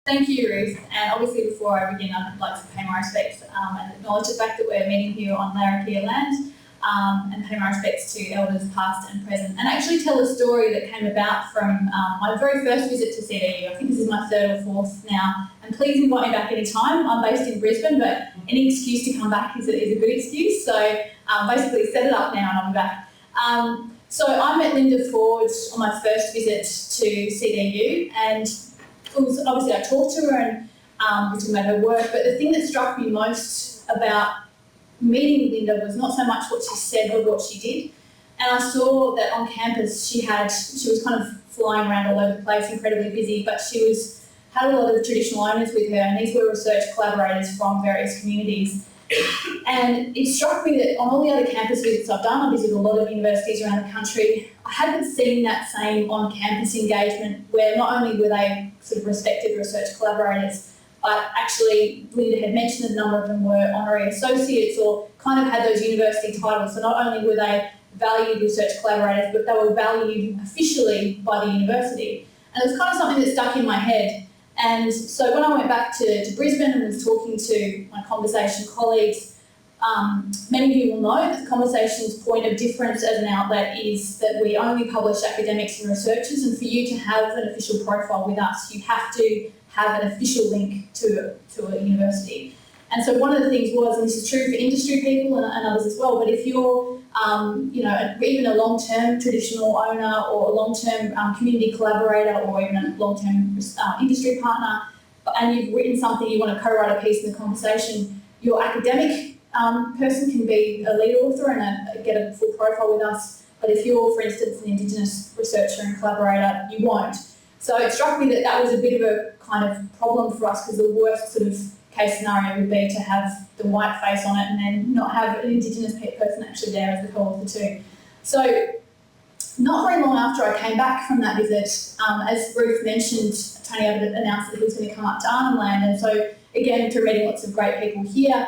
Thank you, Ruth. And obviously, before I begin, I'd like to pay my respects and acknowledge the fact that we're meeting here on Larrakia land, and pay my respects to elders past and present, and actually tell a story that came about from my very first visit to CDU. I think this is my third or fourth now, and please invite me back anytime. I'm based in Brisbane, but any excuse to come back is a good excuse. So basically, set it up now and I'll be back. So I met Linda Ford on my first visit to CDU, and obviously I talked to her and we talked about her work, but the thing that struck me most about meeting Linda was not so much what she said, but what she did. And I saw that on campus she was kind of flying around all over the place, incredibly busy, but she had a lot of traditional owners with her, and these were research collaborators from various communities. And it struck me that on all the other campus visits I've done, I've visited a lot of universities around the country, I hadn't seen that same on-campus engagement where not only were they sort of respected research collaborators, but actually Linda had mentioned a number of them were honorary associates or kind of had those university titles. So not only were they valued research collaborators, but they were valued officially by the university. And it was kind of something that stuck in my head. And so when I went back to Brisbane and was talking to my conversation colleagues, many of you will know that the Conversation's point of difference as an outlet is that we only publish academics and researchers, and for you to have an official profile with us, you have to have an official link to a university. And so one of the things was, and this is true for industry people and others as well, but if you're even a long-term traditional owner or a long-term community collaborator or even a long-term industry partner, and you've written something, you want to co-write a piece in the Conversation, your academic person can be a lead author and get a full profile with us. But if you're, for instance, an Indigenous researcher and collaborator, you won't. So it struck me that was a bit of a kind of problem for us, because the worst sort of case scenario would be to have the white face on it and then not have an Indigenous person actually there as the co-author too. So not very long after I came back from that visit, as Ruth mentioned, Tony Abbott announced that he was going to come up to Arnhem Land, and so again, through meeting lots of great people here,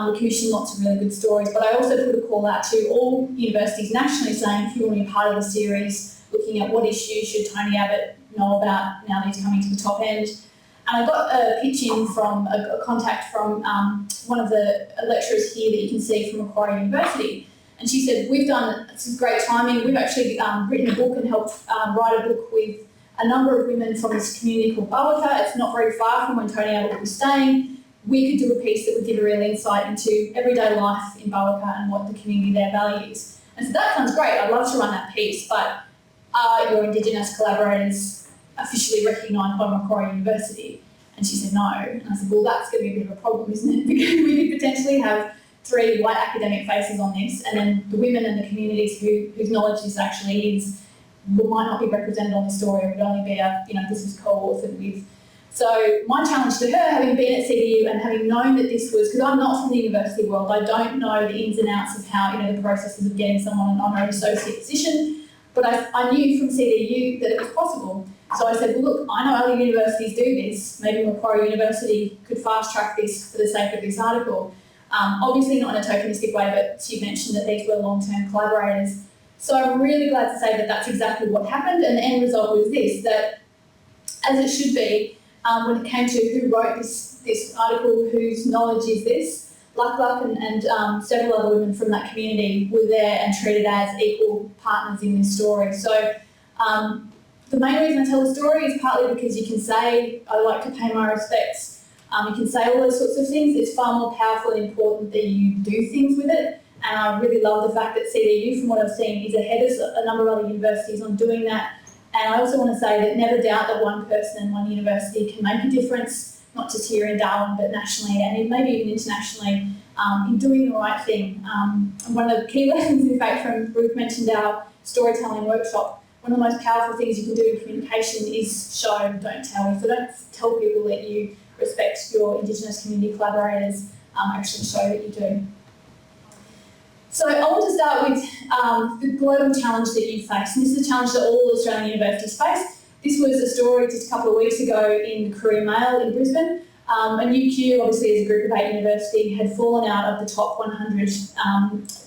we commissioned lots of really good stories, but I also put a call out to all universities nationally saying, if you want to be part of the series, looking at what issues should Tony Abbott know about now that he's coming to the top end. And I got a pitch in from a contact from one of the lecturers here that you can see from Macquarie University. And she said, we've done some great timing. We've actually written a book and helped write a book with a number of women from this community called Walkey. It's not very far from when Tony Abbott was staying. We could do a piece that would give a real insight into everyday life in Walkey and what the community there values. And so that sounds great. I'd love to run that piece, but are your Indigenous collaborators officially recognised by Macquarie University? And she said no. And I said, well, that's going to be a bit of a problem, isn't it? Because we could potentially have 3 white academic faces on this, and then the women and the communities whose knowledge this actually is might not be represented on the story. It would only be this was co-authored with. So my challenge to her, having been at CDU and having known that this was, because I'm not from the university world, I don't know the ins and outs of how, the processes of getting someone an honorary associate position, but I knew from CDU that it was possible. So I said, well, look, I know other universities do this. Maybe Macquarie University could fast track this for the sake of this article. Obviously not in a tokenistic way, but she mentioned that these were long-term collaborators. So I'm really glad to say that that's exactly what happened, and the end result was this, that as it should be, when it came to who wrote this article, whose knowledge is this, Luck and several other women from that community were there and treated as equal partners in this story. So the main reason I tell the story is partly because you can say, I like to pay my respects. You can say all those sorts of things. It's far more powerful and important that you do things with it. And I really love the fact that CDU, from what I've seen, is ahead of a number of other universities on doing that. And I also want to say that never doubt that one person and one university can make a difference, not just here in Darwin, but nationally and maybe even internationally, in doing the right thing. And one of the key lessons, in fact, from Ruth mentioned our storytelling workshop, one of the most powerful things you can do in communication is show, don't tell. So don't tell people that you respect your Indigenous community collaborators, actually show that you do. So I want to start with the global challenge that you face, and this is a challenge that all Australian universities face. This was a story just a couple of weeks ago in the Courier Mail in Brisbane. And UQ, obviously as a group of 8 university, had fallen out of the top 100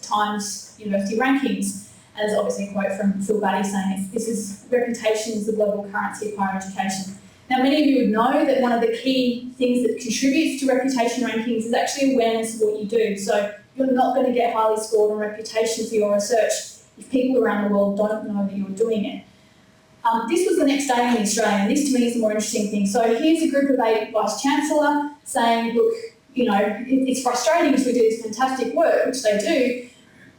Times university rankings. And there's obviously a quote from Phil Batty saying, this is reputation is the global currency of higher education. Now, many of you would know that one of the key things that contributes to reputation rankings is actually awareness of what you do. So you're not going to get highly scored on reputation for your research if people around the world don't know that you're doing it. This was the next day in the Australian, and this to me is the more interesting thing. So here's a group of 8 Vice-Chancellor saying, look, you know, it's frustrating because we do this fantastic work, which they do,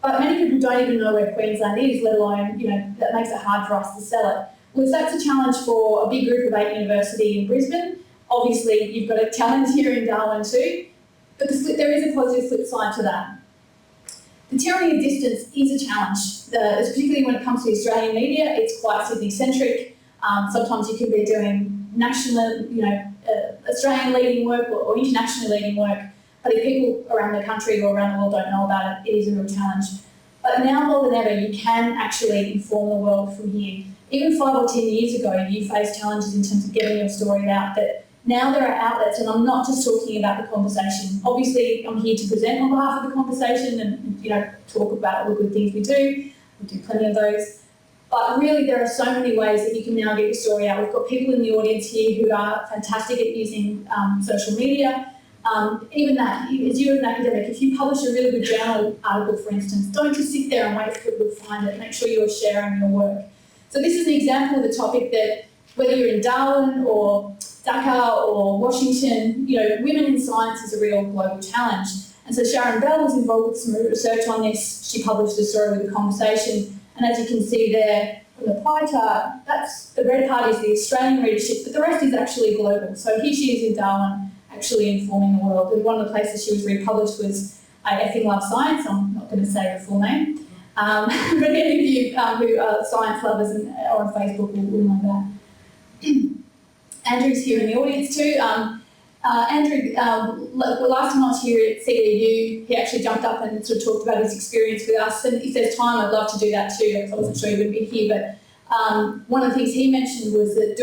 but many people don't even know where Queensland is, let alone, you know, that makes it hard for us to sell it. Well, if that's a challenge for a big group of 8 university in Brisbane, obviously you've got a challenge here in Darwin too, but there is a positive flip side to that. The tyranny of distance is a challenge, particularly when it comes to Australian media. It's quite Sydney-centric. Sometimes you can be doing national, you know, Australian leading work or internationally leading work, but if people around the country or around the world don't know about it, it is a real challenge. But now more than ever, you can actually inform the world from here. Even 5 or 10 years ago, you faced challenges in terms of getting your story out, but now there are outlets, and I'm not just talking about the conversation. Obviously, I'm here to present on behalf of the conversation and, you know, talk about all the good things we do. We do plenty of those. But really, there are so many ways that you can now get your story out. We've got people in the audience here who are fantastic at using social media. Even that, as you're an academic, if you publish a really good journal article, for instance, don't just sit there and wait for people to find it. Make sure you're sharing your work. So this is an example of a topic that, whether you're in Darwin or Dhaka or Washington, you know, women in science is a real global challenge. And so Sharon Bell was involved with some research on this. She published a story with a conversation. And as you can see there from the pie chart, that's the red part is the Australian readership, but the rest is actually global. So here she is in Darwin, actually informing the world. And one of the places she was republished was I Effing Love Science. I'm not going to say her full name. But any of you who are science lovers and are on Facebook will know that. Andrew's here in the audience too. Andrew, last time I was here at CDU, he actually jumped up and sort of talked about his experience with us. And if there's time, I'd love to do that too, because I wasn't sure he would be here. But one of the things he mentioned was that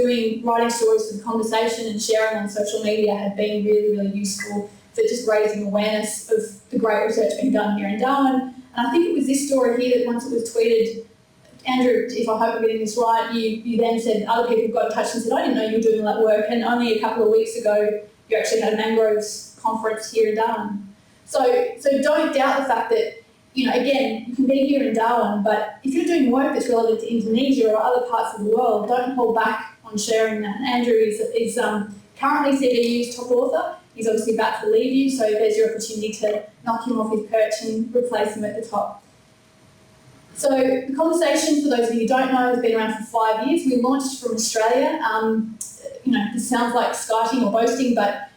writing stories for the conversation and sharing on social media had been really, really useful for just raising awareness of the great research being done here in Darwin. And I think it was this story here that once it was tweeted, Andrew, if I hope I'm getting this right, you then said other people got in touch and said, I didn't know you were doing all that work, and only a couple of weeks ago you actually had a mangroves conference here in Darwin. So don't doubt the fact that, you know, again, you can be here in Darwin, but if you're doing work that's relevant to Indonesia or other parts of the world, don't hold back on sharing that. And Andrew is currently CDU's top author. He's obviously about to leave you, so there's your opportunity to knock him off his perch and replace him at the top. So the conversation, for those of you who don't know, has been around for 5 years. We launched from Australia. You know, this sounds like skiting or boasting, but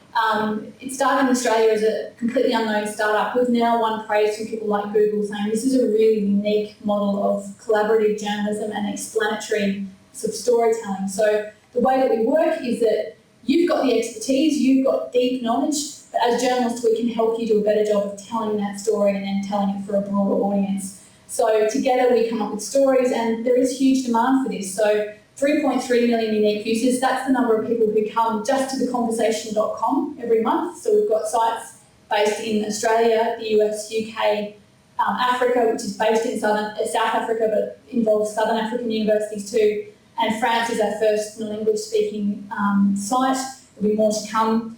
it started in Australia as a completely unknown startup. We've now won praise from people like Google saying this is a really unique model of collaborative journalism and explanatory sort of storytelling. So the way that we work is that you've got the expertise, you've got deep knowledge, but as journalists we can help you do a better job of telling that story and then telling it for a broader audience. So together we come up with stories, and there is huge demand for this. So 3.3 million unique users, that's the number of people who come just to theconversation.com every month. So we've got sites based in Australia, the US, UK, Africa, which is based in South Africa but involves Southern African universities too. And France is our first non-English speaking site. There'll be more to come.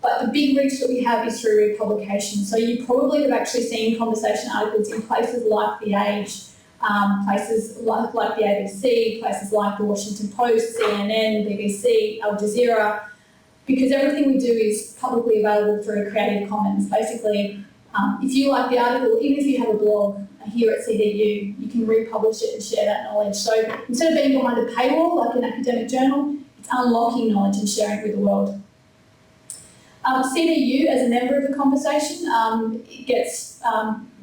But the big reach that we have is through republication. So you probably have actually seen conversation articles in places like The Age, places like the ABC, places like the Washington Post, CNN, BBC, Al Jazeera, because everything we do is publicly available through Creative Commons. Basically, if you like the article, even if you have a blog here at CDU, you can republish it and share that knowledge. So instead of being behind a paywall like an academic journal, it's unlocking knowledge and sharing it with the world. CDU, as a member of the conversation, it gets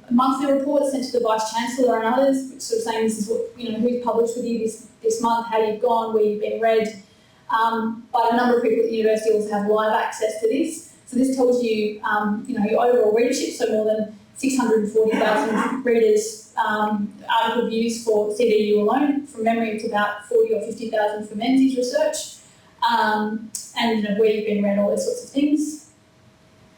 monthly reports sent to the Vice-Chancellor and others, which sort of saying this is what, you know, who's published with you this month, how you've gone, where you've been read. But a number of people at the university also have live access to this. So this tells you, you know, your overall readership, so more than 640,000 readers, article views for CDU alone. From memory, it's about 40 or 50,000 for Menzies research. And you know, where you've been read, all those sorts of things.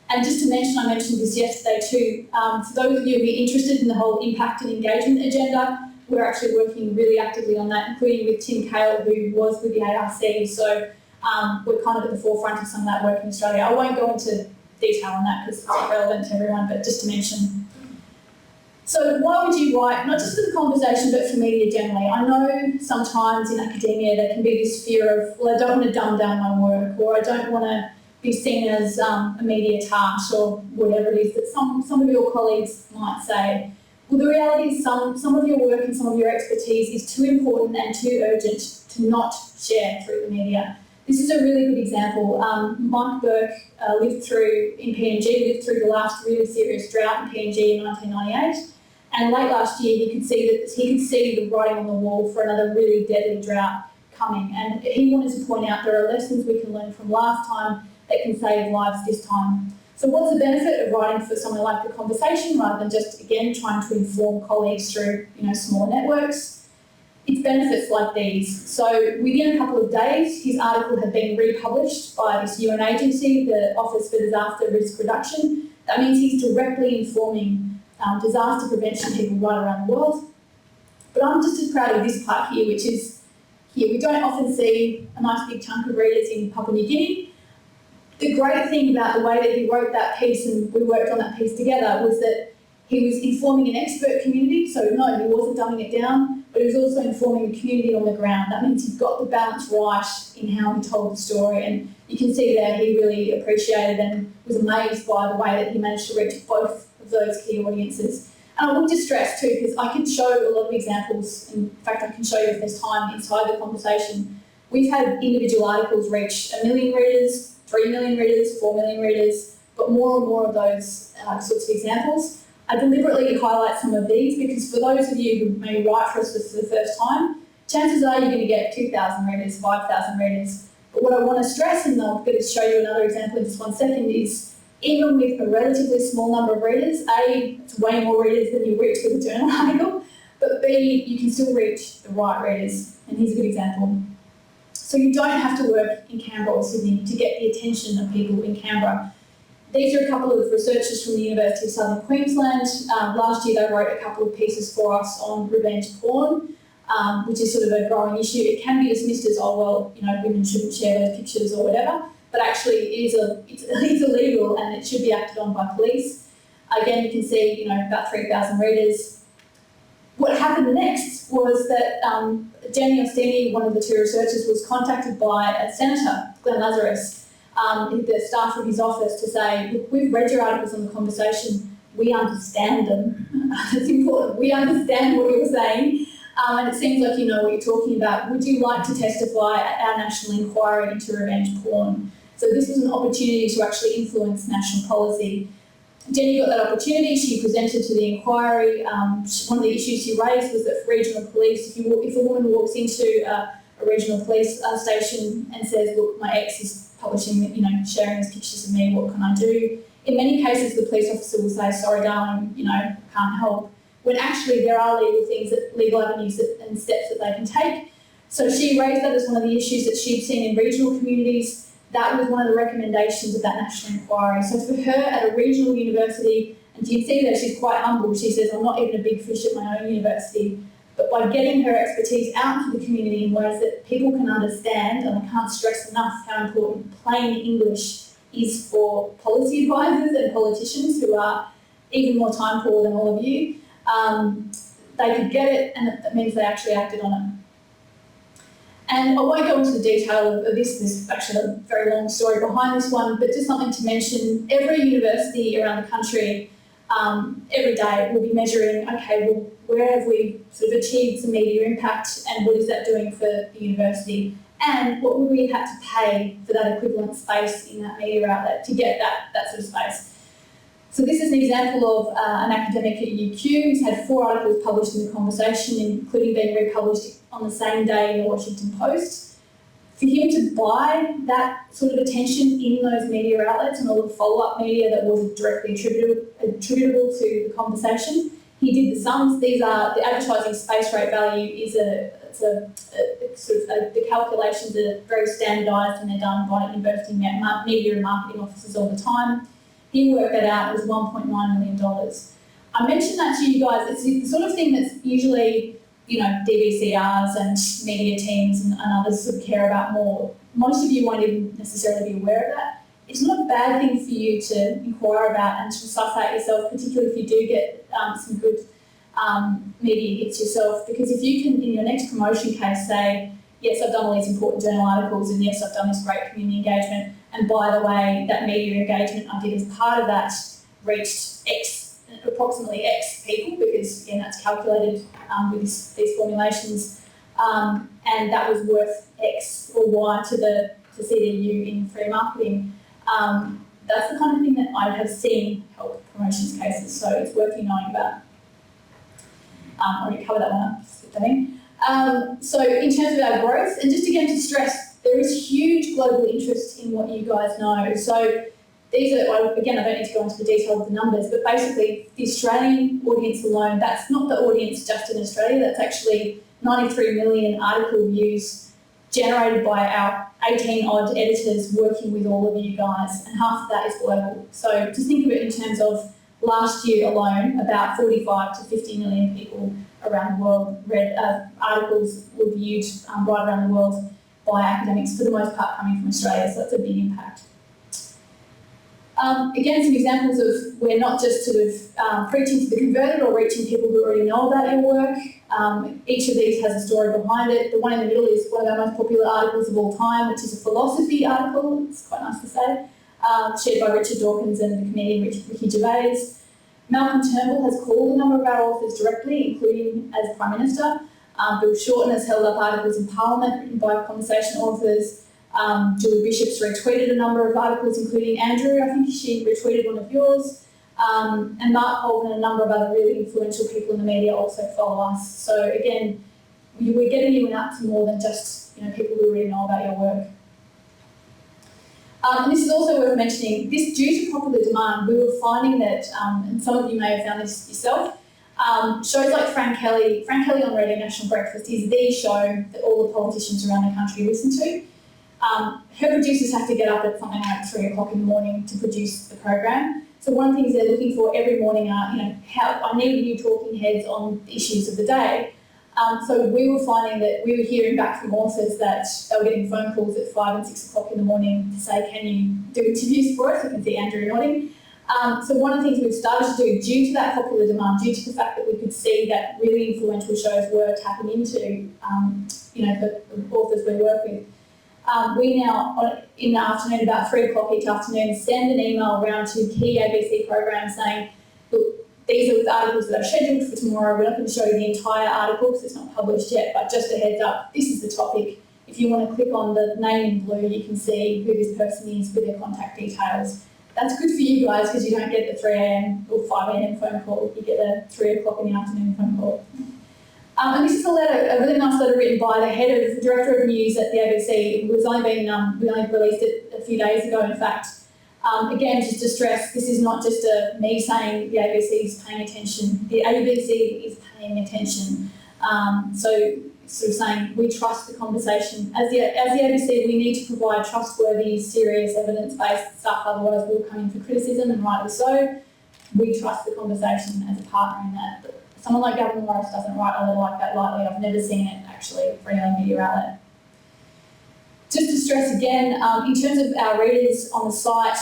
And just to mention, I mentioned this yesterday too, for those of you who are interested in the whole impact and engagement agenda, we're actually working really actively on that, including with Tim Cale, who was with the ARC. So we're kind of at the forefront of some of that work in Australia. I won't go into detail on that because it's not relevant to everyone, but just to mention. So why would you write, not just for the conversation, but for media generally? I know sometimes in academia there can be this fear of, well, I don't want to dumb down my work, or I don't want to be seen as a media tart, or whatever it is that some of your colleagues might say. Well, the reality is some of your work and some of your expertise is too important and too urgent to not share through the media. This is a really good example. Mike Burke lived through the last really serious drought in PNG in 1998. And late last year, he could see the writing on the wall for another really deadly drought coming. And he wanted to point out there are lessons we can learn from last time that can save lives this time. So what's the benefit of writing for somewhere like The Conversation rather than just, again, trying to inform colleagues through, smaller networks? It's benefits like these. So within a couple of days, his article had been republished by this UN agency, the Office for Disaster Risk Reduction. That means he's directly informing disaster prevention people right around the world. But I'm just as proud of this part here, which is here. We don't often see a nice big chunk of readers in Papua New Guinea. The great thing about the way that he wrote that piece, and we worked on that piece together, was that he was informing an expert community. So no, he wasn't dumbing it down, but he was also informing the community on the ground. That means he got the balance right in how he told the story. And you can see there he really appreciated and was amazed by the way that he managed to reach both of those key audiences. And I want to stress too, because I can show a lot of examples. In fact, I can show you if there's time inside the conversation. We've had individual articles reach 1 million readers, 3 million readers, 4 million readers, but more and more of those sorts of examples. I deliberately highlight some of these because for those of you who may write for us for the first time, chances are you're going to get 2,000 readers, 5,000 readers. But what I want to stress, and I'm going to show you another example in just 1 second, is even with a relatively small number of readers, A, it's way more readers than you reach with a journal article, but B, you can still reach the right readers. And here's a good example. So you don't have to work in Canberra or Sydney to get the attention of people in Canberra. These are a couple of researchers from the University of Southern Queensland. Last year they wrote a couple of pieces for us on revenge porn, which is sort of a growing issue. It can be dismissed as, oh well, women shouldn't share those pictures or whatever, but actually it's illegal and it should be acted on by police. Again, you can see, about 3,000 readers. What happened next was that Jenny Ostini, one of the two researchers, was contacted by a senator, Glenn Lazarus, the staff of his office, to say, look, we've read your articles on The Conversation, we understand them. It's important, we understand what you're saying, and it seems like you know what you're talking about. Would you like to testify at our national inquiry into revenge porn? So this was an opportunity to actually influence national policy. Jenny got that opportunity, she presented to the inquiry. One of the issues she raised was that for regional police, if a woman walks into a regional police station and says, look, my ex is publishing, sharing these pictures of me, what can I do? In many cases, the police officer will say, sorry, darling, can't help. When actually there are legal avenues and steps that they can take. So she raised that as one of the issues that she'd seen in regional communities. That was one of the recommendations of that national inquiry. So for her at a regional university, and you can see there she's quite humble, she says, I'm not even a big fish at my own university. But by getting her expertise out into the community in ways that people can understand, and I can't stress enough how important plain English is for policy advisors and politicians who are even more time poor than all of you, they could get it, and it means they actually acted on it. And I won't go into the detail of this, there's actually a very long story behind this one, but just something to mention, every university around the country every day will be measuring, okay, well, where have we sort of achieved some media impact and what is that doing for the university? And what would we have to pay for that equivalent space in that media outlet to get that sort of space? So this is an example of an academic at UQ who's had 4 articles published in The Conversation, including being republished on the same day in the Washington Post. For him to buy that sort of attention in those media outlets and all the follow-up media that wasn't directly attributable to The Conversation, he did the sums. These are the advertising space rate value is the calculations are very standardised and they're done by university media and marketing officers all the time. He worked that out, it was $1.9 million. I mentioned that to you guys, it's the sort of thing that's usually, DVCRs and media teams and others sort of care about more most of you won't even necessarily be aware of that. It's not a bad thing for you to inquire about and to suss out yourself, particularly if you do get some good media hits yourself, because if you can, in your next promotion case, say, yes, I've done all these important journal articles, and yes, I've done this great community engagement, and by the way, that media engagement I did as part of that reached X, approximately X people, because again, that's calculated with these formulations, and that was worth X or Y to CDU in free marketing. That's the kind of thing that I have seen help promotions cases, so it's worth you knowing about. I already covered that one up, I think. So in terms of our growth, and just again to stress, there is huge global interest in what you guys know. So these are, again, I don't need to go into the detail of the numbers, but basically the Australian audience alone, that's not the audience just in Australia, that's actually 93 million article views generated by our 18 odd editors working with all of you guys, and half of that is global. So just think of it in terms of last year alone, about 45 to 50 million people around the world read articles were viewed right around the world by academics, for the most part coming from Australia, so that's a big impact. Again, some examples of we're not just sort of preaching to the converted or reaching people who already know about your work. Each of these has a story behind it. The one in the middle is one of our most popular articles of all time, which is a philosophy article, it's quite nice to say, shared by Richard Dawkins and the comedian Ricky Gervais. Malcolm Turnbull has called a number of our authors directly, including as Prime Minister. Bill Shorten has held up articles in Parliament written by conversation authors. Julie Bishop's retweeted a number of articles, including Andrew, I think she retweeted one of yours. And Mark Holden and a number of other really influential people in the media also follow us. So again, we're getting you out to more than just people who really know about your work. And this is also worth mentioning, this due to popular demand, we were finding that, and some of you may have found this yourself, shows like Frank Kelly on Radio National Breakfast is the show that all the politicians around the country listen to. Her producers have to get up at something like 3 o'clock in the morning to produce the program. So one of the things they're looking for every morning are, how I need new talking heads on the issues of the day. So we were finding that we were hearing back from authors that they were getting phone calls at 5 and 6 o'clock in the morning to say, can you do interviews for us? You can see Andrew nodding. So one of the things we've started to do, due to that popular demand, due to the fact that we could see that really influential shows were tapping into, the authors we work with, we now, in the afternoon, about 3 o'clock each afternoon, send an email around to key ABC programs saying, look, these are the articles that are scheduled for tomorrow. We're not going to show you the entire article because it's not published yet, but just a heads up, this is the topic. If you want to click on the name in blue, you can see who this person is with their contact details. That's good for you guys because you don't get the 3 a.m. or 5 a.m. phone call. You get the 3 o'clock in the afternoon phone call. And this is a really nice letter written by the director of news at the ABC. It was only we only released it a few days ago, in fact. Again, just to stress, this is not just me saying the ABC is paying attention. The ABC is paying attention. So sort of saying we trust the conversation. As the ABC, we need to provide trustworthy, serious, evidence-based stuff, otherwise we'll come in for criticism, and rightly so. We trust the conversation as a partner in that. But someone like Gavin Morris doesn't write a letter like that lightly. I've never seen it actually for any other media outlet. Just to stress again, in terms of our readers on the site,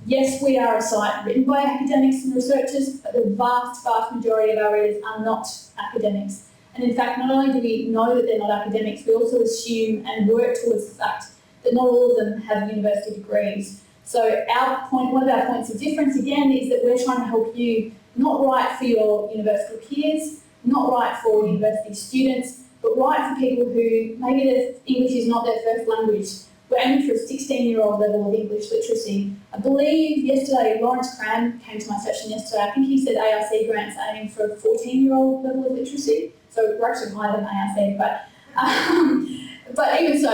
yes, we are a site written by academics and researchers, but the vast, vast majority of our readers are not academics. And in fact, not only do we know that they're not academics, we also assume and work towards the fact that not all of them have university degrees. So one of our points of difference, again, is that we're trying to help you not write for your university peers, not write for university students, but write for people who maybe their English is not their first language. We're aiming for a 16-year-old level of English literacy. I believe yesterday, Lawrence Cram came to my session yesterday. I think he said ARC grants aiming for a 14-year-old level of literacy. So we're actually higher than ARC, but even so,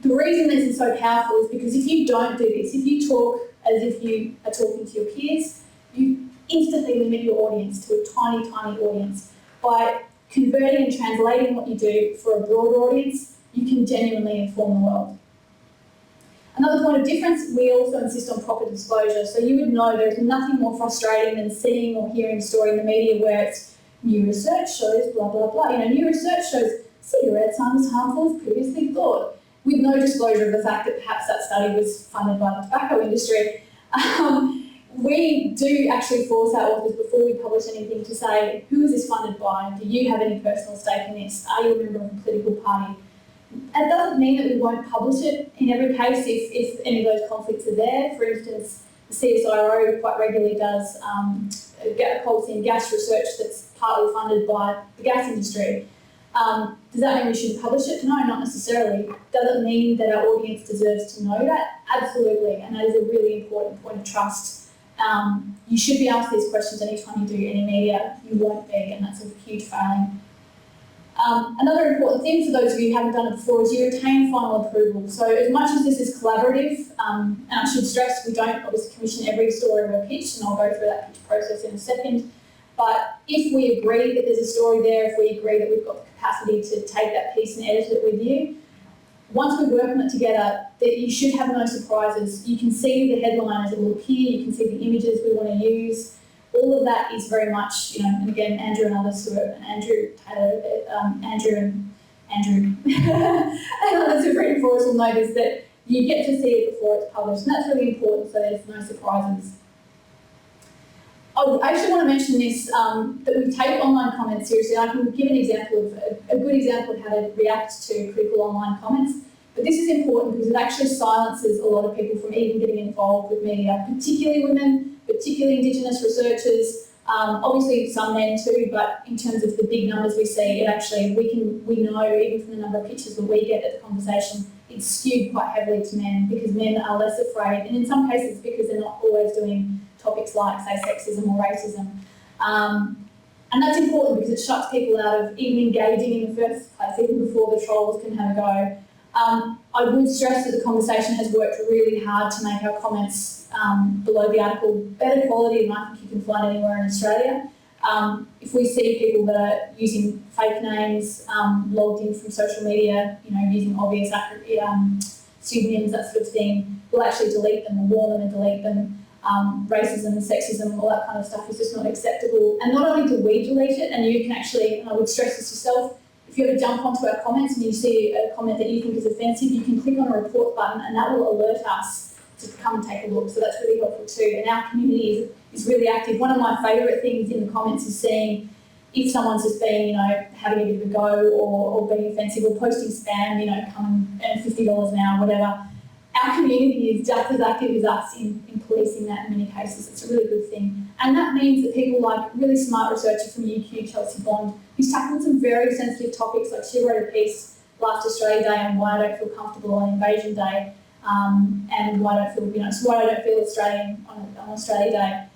the reason this is so powerful is because if you don't do this, if you talk as if you are talking to your peers, you instantly limit your audience to a tiny, tiny audience. By converting and translating what you do for a broader audience, you can genuinely inform the world. Another point of difference, we also insist on proper disclosure. So you would know there's nothing more frustrating than seeing or hearing a story in the media where it's new research shows blah, blah, blah. New research shows cigarettes aren't as harmful as previously thought. with no disclosure of the fact that perhaps that study was funded by the tobacco industry. We do actually force our authors before we publish anything to say, who is this funded by? Do you have any personal stake in this? Are you a member of a political party? It doesn't mean that we won't publish it in every case if any of those conflicts are there. For instance, the CSIRO quite regularly does coal seam gas research that's partly funded by the gas industry. Does that mean we should publish it? No, not necessarily. Does it mean that our audience deserves to know that? Absolutely, and that is a really important point of trust. You should be asked these questions anytime you do any media. You won't be, and that's a huge failing. Another important thing for those of you who haven't done it before is you retain final approval. So as much as this is collaborative, and I should stress we don't obviously commission every story we're pitched, and I'll go through that pitch process in a second, but if we agree that there's a story there, if we agree that we've got the capacity to take that piece and edit it with you, once we work on it together, that you should have no surprises. You can see the headline as it will appear, you can see the images we want to use. All of that is very much, and again, Andrew and others who are, Andrew Taylor, Andrew and others who've written for us will notice that you get to see it before it's published, and that's really important, so there's no surprises. I actually want to mention this, that we take online comments seriously. I can give an example of a good example of how to react to critical online comments. But this is important because it actually silences a lot of people from even getting involved with media, particularly women, particularly Indigenous researchers, obviously some men too, but in terms of the big numbers we see, it actually, we know even from the number of pictures that we get at the conversation, it's skewed quite heavily to men because men are less afraid, and in some cases because they're not always doing topics like, say, sexism or racism. And that's important because it shuts people out of even engaging in the first place, even before the trolls can have a go. I would stress that the conversation has worked really hard to make our comments below the article better quality than I think you can find anywhere in Australia. If we see people that are using fake names, logged in from social media, using obvious pseudonyms, that sort of thing, we'll actually delete them and warn them and delete them. Racism and sexism, all that kind of stuff is just not acceptable. And not only do we delete it, and you can actually, and I would stress this yourself, if you ever jump onto our comments and you see a comment that you think is offensive, you can click on a report button and that will alert us to come and take a look. So that's really helpful too. And our community is really active. One of my favourite things in the comments is seeing if someone's just being, having a bit of a go or being offensive or posting spam, come and earn $50 an hour, whatever. Our community is just as active as us in policing that in many cases. It's a really good thing. And that means that people like really smart researcher from UQ, Chelsea Bond, who's tackled some very sensitive topics, like she wrote a piece last Australia Day on why I don't feel comfortable on Invasion Day, and why I don't feel, so why I don't feel Australian on Australia Day.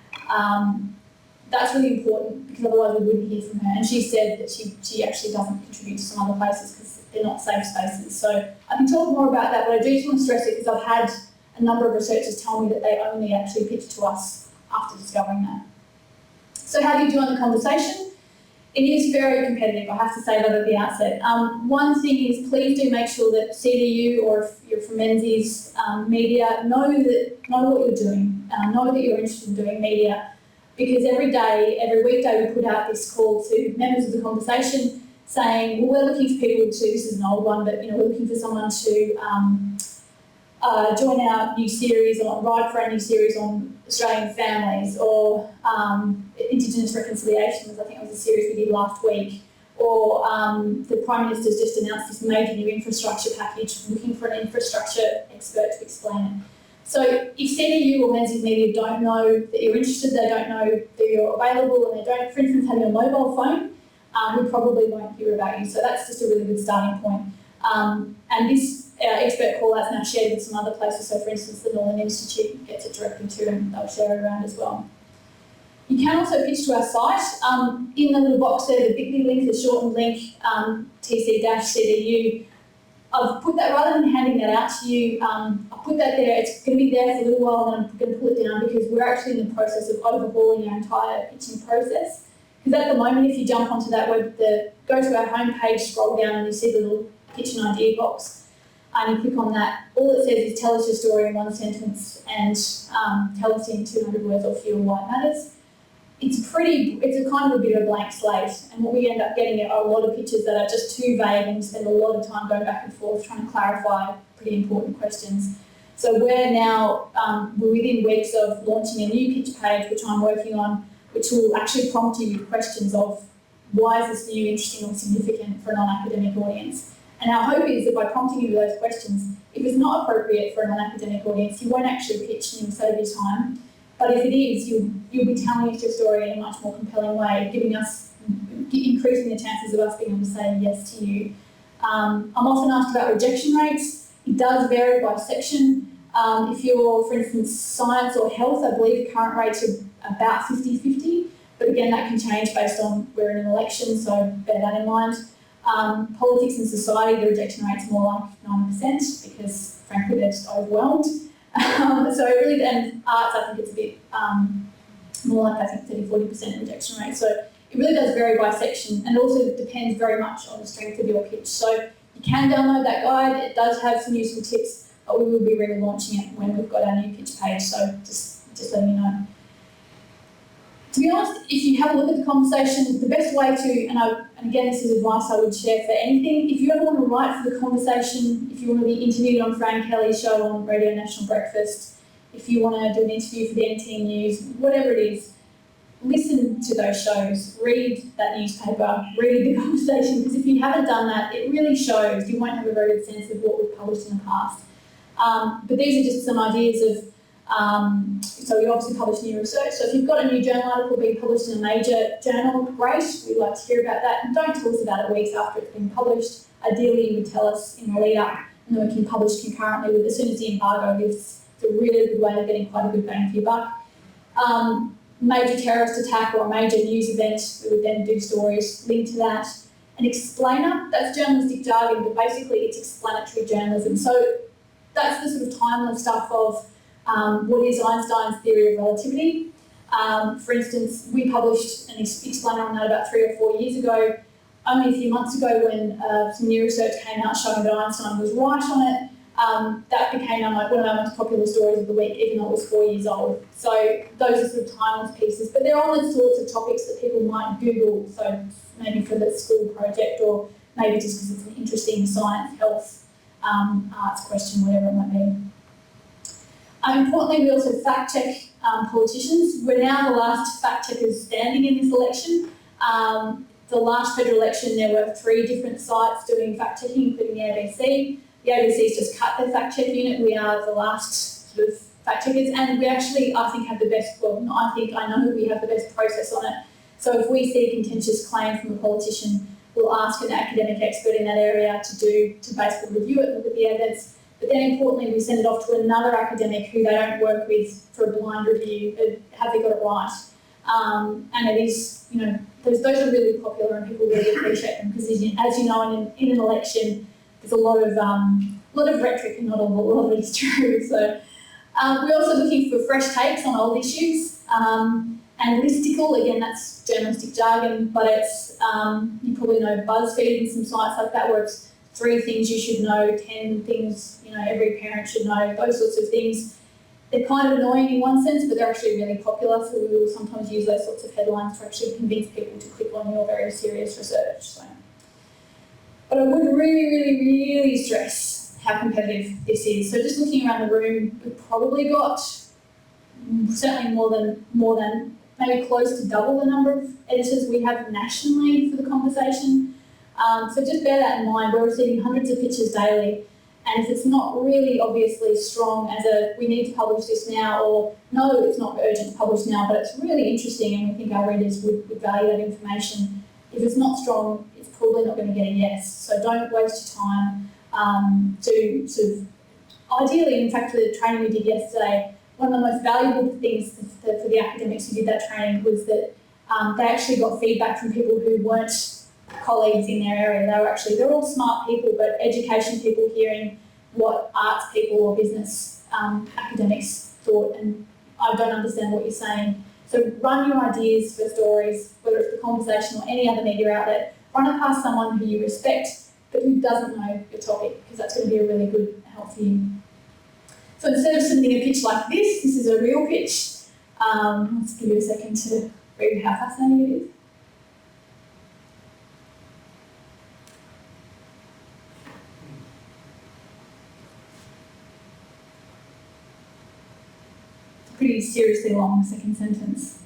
That's really important because otherwise we wouldn't hear from her. And she said that she actually doesn't contribute to some other places because they're not safe spaces. So I can talk more about that, but I do just want to stress it because I've had a number of researchers tell me that they only actually pitch to us after discovering that. So how do you do on the conversation? It is very competitive, I have to say that at the outset. One thing is please do make sure that CDU, or if you're from Menzies media, know what you're doing, know that you're interested in doing media, because every weekday we put out this call to members of the conversation saying, well, we're looking for people to, this is an old one, but we're looking for someone to join our new series or write for our new series on Australian families, or Indigenous reconciliations. I think it was a series we did last week. Or the Prime Minister's just announced this major new infrastructure package, looking for an infrastructure expert to explain it. So if CDU or Menzies Media don't know that you're interested, they don't know that you're available, and they don't, for instance, have your mobile phone, we probably won't hear about you. So that's just a really good starting point. And this expert call-out's now shared with some other places. So for instance, the Northern Institute gets it directly to, and they'll share it around as well. You can also pitch to our site. In the little box there, the bit.ly link, the shortened link, TC-CDU, I've put that, rather than handing that out to you, I'll put that there. It's going to be there for a little while, and I'm going to pull it down because we're actually in the process of overhauling our entire pitching process. Because at the moment, if you jump onto that go to our homepage, scroll down, and you see the little pitch and idea box, and you click on that, all it says is tell us your story in one sentence and tell us in 200 words or fewer why it matters. it's a kind of a bit of a blank slate, and what we end up getting are a lot of pitches that are just too vague, and we spend a lot of time going back and forth trying to clarify pretty important questions. So we're within weeks of launching a new pitch page, which I'm working on, which will actually prompt you with questions of why is this new interesting or significant for a non-academic audience. And our hope is that by prompting you with those questions, if it's not appropriate for a non-academic audience, you won't actually pitch and you'll save your time. But if it is, you'll be telling us your story in a much more compelling way, increasing the chances of us being able to say yes to you. I'm often asked about rejection rates. It does vary by section. If you're, for instance, science or health, I believe the current rates are about 50-50. But again, that can change based on we're in an election, so bear that in mind. Politics and society, the rejection rate's more like 90% because, frankly, they're just overwhelmed. So it really, and arts, I think it's a bit more like, I think, 30-40% rejection rate. So it really does vary by section, and also depends very much on the strength of your pitch. So you can download that guide. It does have some useful tips, but we will be relaunching it when we've got our new pitch page. So just letting you know. To be honest, if you have a look at the conversation, the best way to, and again, this is advice I would share for anything, if you ever want to write for the conversation, if you want to be interviewed on Fran Kelly's show on Radio National Breakfast, if you want to do an interview for the NT News, whatever it is, listen to those shows, read that newspaper, read the conversation, because if you haven't done that, it really shows. You won't have a very good sense of what we've published in the past. But these are just some ideas of, so we obviously publish new research. So if you've got a new journal article being published in a major journal, great, we'd like to hear about that. And don't tell us about it weeks after it's been published. Ideally, you would tell us in the lead up, and then we can publish concurrently with as soon as the embargo lifts. It's a really good way of getting quite a good bang for your buck. Major terrorist attack or a major news event, we would then do stories linked to that. An explainer, that's journalistic jargon, but basically it's explanatory journalism. So that's the sort of timeless stuff of what is Einstein's theory of relativity. For instance, we published an explainer on that about 3 or 4 years ago. Only a few months ago when some new research came out showing that Einstein was right on it, that became one of our most popular stories of the week, even though it was 4 years old. So those are sort of timeless pieces, but they're on the sorts of topics that people might Google, so maybe for the school project or maybe just because it's an interesting science, health, arts question, whatever it might be. Importantly, we also fact check politicians. We're now the last fact checkers standing in this election. The last federal election, there were 3 different sites doing fact checking, including the ABC. The ABC's just cut their fact check unit. We are the last sort of fact checkers, and we actually, I think, have the best, well, not I think, I know we have the best process on it. So if we see a contentious claim from a politician, we'll ask an academic expert in that area to basically review it, look at the evidence. But then importantly, we send it off to another academic who they don't work with for a blind review. Have they got it right? And it is, those are really popular and people really appreciate them because, as you know, in an election, there's a lot of rhetoric and not a lot of it is true. So we're also looking for fresh takes on old issues. And listicle, again, that's journalistic jargon, but it's, you probably know BuzzFeed and some sites like that where it's 3 things you should know, 10 things, every parent should know, those sorts of things. They're kind of annoying in one sense, but they're actually really popular, so we will sometimes use those sorts of headlines to actually convince people to click on your very serious research. So. But I would really, really, really stress how competitive this is. So just looking around the room, we've probably got certainly more than maybe close to double the number of editors we have nationally for the conversation. So just bear that in mind. We're receiving hundreds of pitches daily, and if it's not really obviously strong as we need to publish this now, or no, it's not urgent to publish now, but it's really interesting and we think our readers would value that information. If it's not strong, it's probably not going to get a yes. So don't waste your time to sort of, ideally, in fact, for the training we did yesterday, one of the most valuable things for the academics who did that training was that they actually got feedback from people who weren't colleagues in their area. They're all smart people, but education people hearing what arts people or business academics thought, and I don't understand what you're saying. So run your ideas for stories, whether it's the conversation or any other media outlet, run it past someone who you respect, but who doesn't know your topic, because that's going to be a really good help for you. So instead of submitting a pitch like this is a real pitch. Let's give you a second to read how fascinating it is. Pretty seriously long second sentence.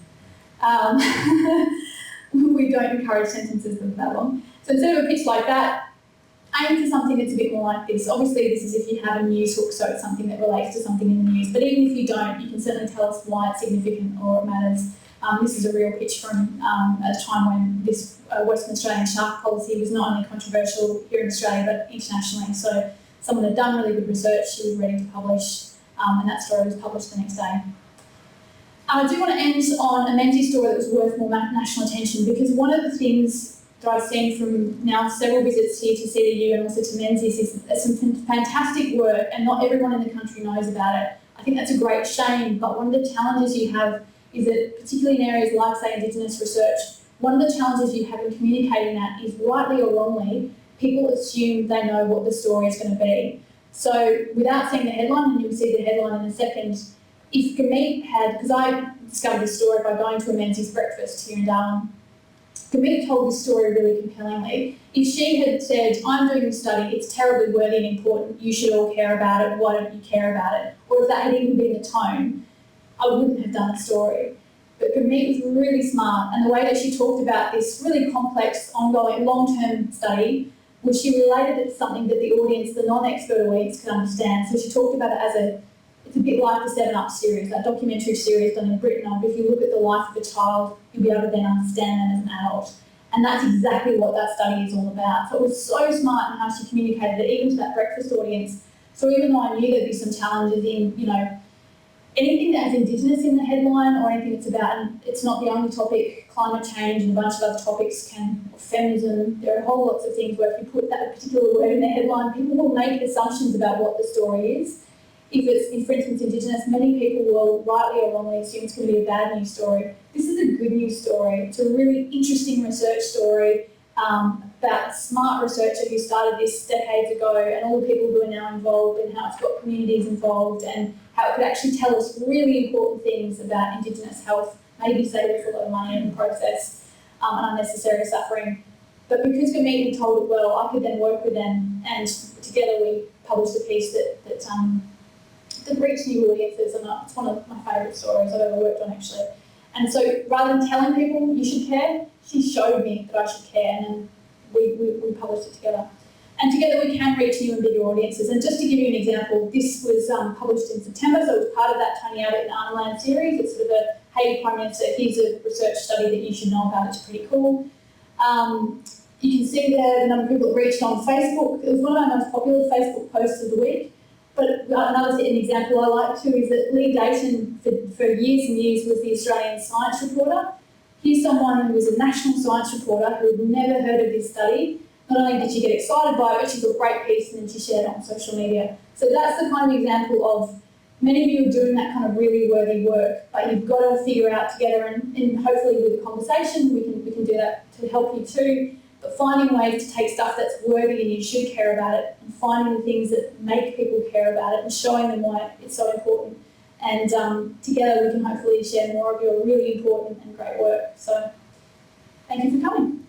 We don't encourage sentences that are that long. So instead of a pitch like that, aim for something that's a bit more like this. Obviously, this is if you have a news hook, so it's something that relates to something in the news. But even if you don't, you can certainly tell us why it's significant or it matters. This is a real pitch from a time when this Western Australian shark policy was not only controversial here in Australia, but internationally. So someone had done really good research, she was ready to publish, and that story was published the next day. I do want to end on a Menzies story that was worth more national attention, because one of the things that I've seen from now several visits here to CDU and also to Menzies is there's some fantastic work and not everyone in the country knows about it. I think that's a great shame, but one of the challenges you have is that, particularly in areas like, say, Indigenous research, one of the challenges you have in communicating that is, rightly or wrongly, people assume they know what the story is going to be. So without seeing the headline, and you'll see the headline in a second, if Gurmeet had, because I discovered this story by going to a Menzies breakfast here in Darwin, Gurmeet told this story really compellingly. If she had said, I'm doing this study, it's terribly worthy and important, you should all care about it, why don't you care about it? Or if that had even been the tone, I wouldn't have done the story. But Gurmeet was really smart, and the way that she talked about this really complex, ongoing, long-term study was she related it to something that the audience, the non-expert audience, could understand. So she talked about it as it's a bit like the 7 Up series, that documentary series done in Britain of, if you look at the life of a child, you'll be able to then understand them as an adult. And that's exactly what that study is all about. So it was so smart in how she communicated it, even to that breakfast audience. So even though I knew there'd be some challenges in, anything that has Indigenous in the headline or anything that's about, and it's not the only topic, climate change and a bunch of other topics feminism, there are whole lots of things where if you put that particular word in the headline, people will make assumptions about what the story is. If it's, for instance, Indigenous, many people will, rightly or wrongly, assume it's going to be a bad news story. This is a good news story. It's a really interesting research story about a smart researcher who started this decades ago, and all the people who are now involved, and how it's got communities involved, and how it could actually tell us really important things about Indigenous health, maybe save us a lot of money in the process and unnecessary suffering. But because Gurmeet had told it well, I could then work with them, and together we published a piece that reached new audiences, and it's one of my favourite stories I've ever worked on, actually. And so rather than telling people you should care, she showed me that I should care, and then we published it together. And together we can reach new and bigger audiences. And just to give you an example, this was published in September, so it was part of that Tony Abbott and Arnhem series. It's sort of a, hey, Prime Minister, here's a research study that you should know about, it's pretty cool. You can see there the number of people that reached on Facebook. It was one of our most popular Facebook posts of the week. But another example I like too is that Lee Dayton, for years and years, was the Australian science reporter. Here's someone who was a national science reporter who had never heard of this study. Not only did she get excited by it, but she got a great piece and then she shared it on social media. So that's the kind of example of many of you are doing that kind of really worthy work, but you've got to figure out together, and hopefully with a conversation we can do that to help you too. But finding ways to take stuff that's worthy and you should care about it, and finding the things that make people care about it and showing them why it's so important. And together we can hopefully share more of your really important and great work. So thank you for coming.